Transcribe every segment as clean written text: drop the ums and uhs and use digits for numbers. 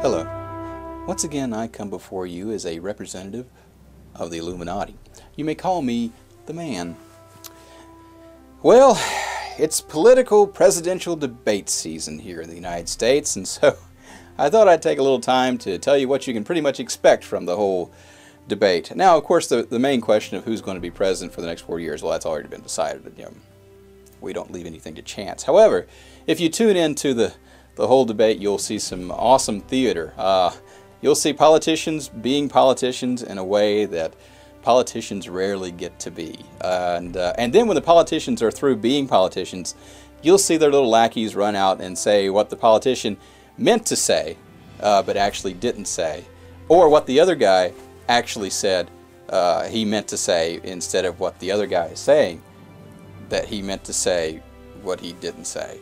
Hello. Once again, I come before you as a representative of the Illuminati. You may call me the man. Well, it's political presidential debate season here in the United States, and so I thought I'd take a little time to tell you what you can pretty much expect from the whole debate. Now, of course, the main question of who's going to be president for the next 4 years, well, that's already been decided. We don't leave anything to chance. However, if you tune into the whole debate, you'll see some awesome theater. You'll see politicians being politicians in a way that politicians rarely get to be. And then when the politicians are through being politicians, you'll see their little lackeys run out and say what the politician meant to say, but actually didn't say. Or what the other guy actually said he meant to say, instead of what the other guy is saying that he meant to say what he didn't say.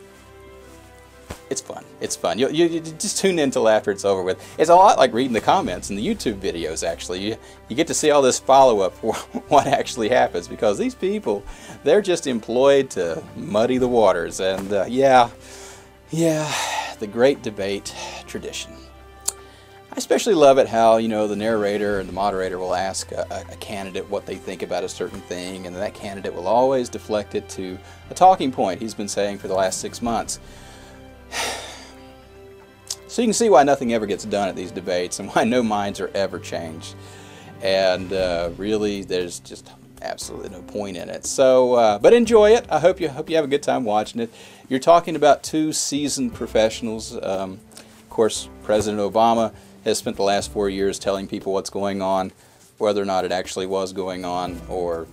It's fun. It's fun. You just tune in till after it's over with. It's a lot like reading the comments in the YouTube videos, actually. You get to see all this follow-up for what actually happens, because these people, they're just employed to muddy the waters. And yeah, the great debate tradition. I especially love it how, the narrator and the moderator will ask a candidate what they think about a certain thing, and that candidate will always deflect it to a talking point he's been saying for the last 6 months. So you can see why nothing ever gets done at these debates, and why no minds are ever changed. And really, there's just absolutely no point in it. So, but enjoy it. I hope you have a good time watching it. You're talking about two seasoned professionals. Of course, President Obama has spent the last 4 years telling people what's going on, whether or not it actually was going on, or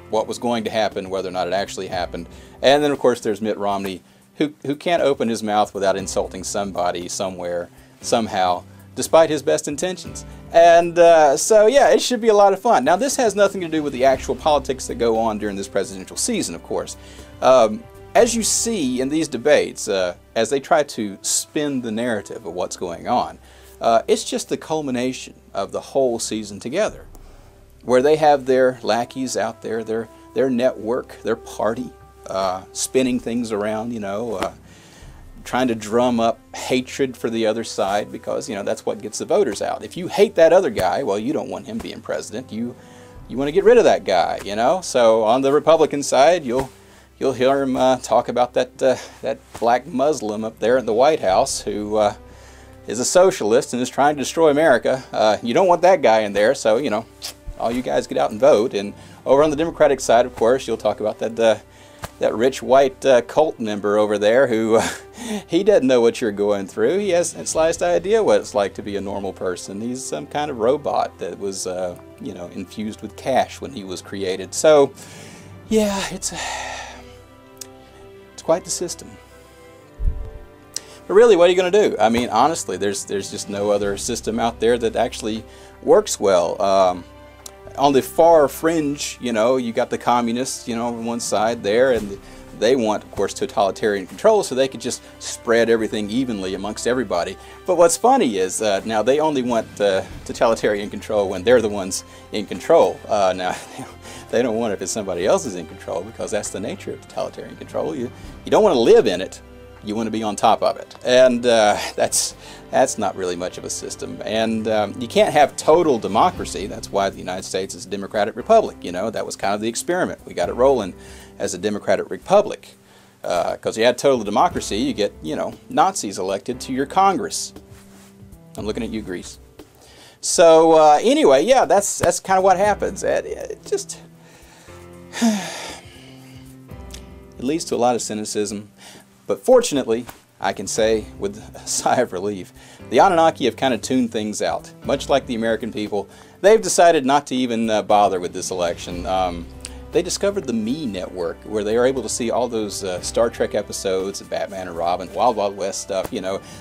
what was going to happen, whether or not it actually happened. And then, of course, there's Mitt Romney, who can't open his mouth without insulting somebody, somewhere, somehow, despite his best intentions. And so, yeah, it should be a lot of fun. Now, this has nothing to do with the actual politics that go on during this presidential season, of course. As you see in these debates, as they try to spin the narrative of what's going on, it's just the culmination of the whole season together, where they have their lackeys out there, their network, their party, spinning things around, trying to drum up hatred for the other side, because, that's what gets the voters out. If you hate that other guy, well, you don't want him being president. You want to get rid of that guy, So on the Republican side, you'll hear him talk about that black Muslim up there at the White House who is a socialist and is trying to destroy America. You don't want that guy in there, so, all you guys get out and vote. And over on the Democratic side, of course, you'll talk about that rich white cult member over there who he doesn't know what you're going through. He hasn't the slightest idea what it's like to be a normal person. He's some kind of robot that was, infused with cash when he was created. So, yeah, it's quite the system. But really, what are you going to do? I mean, honestly, there's just no other system out there that actually works well. On the far fringe, you got the communists, on one side there, and they want, of course, totalitarian control, so they could just spread everything evenly amongst everybody. But what's funny is, now they only want totalitarian control when they're the ones in control. Now, they don't want it if somebody else is in control, because that's the nature of totalitarian control. You don't want to live in it. You want to be on top of it, and that's not really much of a system. And you can't have total democracy. That's why the United States is a democratic republic. That was kind of the experiment. We got it rolling as a democratic republic, because you had total democracy, you get Nazis elected to your Congress. I'm looking at you, Greece. So anyway, yeah, that's kind of what happens. It just it leads to a lot of cynicism. But fortunately, I can say with a sigh of relief, the Anunnaki have kind of tuned things out. Much like the American people, they've decided not to even bother with this election. They discovered the Me Network, where they are able to see all those Star Trek episodes, Batman and Robin, Wild Wild West stuff,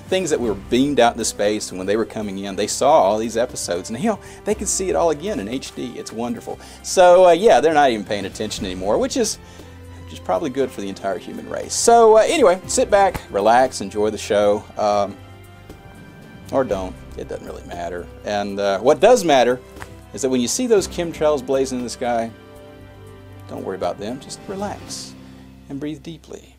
things that were beamed out into space, and when they were coming in, they saw all these episodes, and they could see it all again in HD. It's wonderful. So yeah, they're not even paying attention anymore, which is probably good for the entire human race. So anyway, sit back, relax, enjoy the show, or don't. It doesn't really matter. And what does matter is that when you see those chemtrails blazing in the sky, don't worry about them. Just relax and breathe deeply.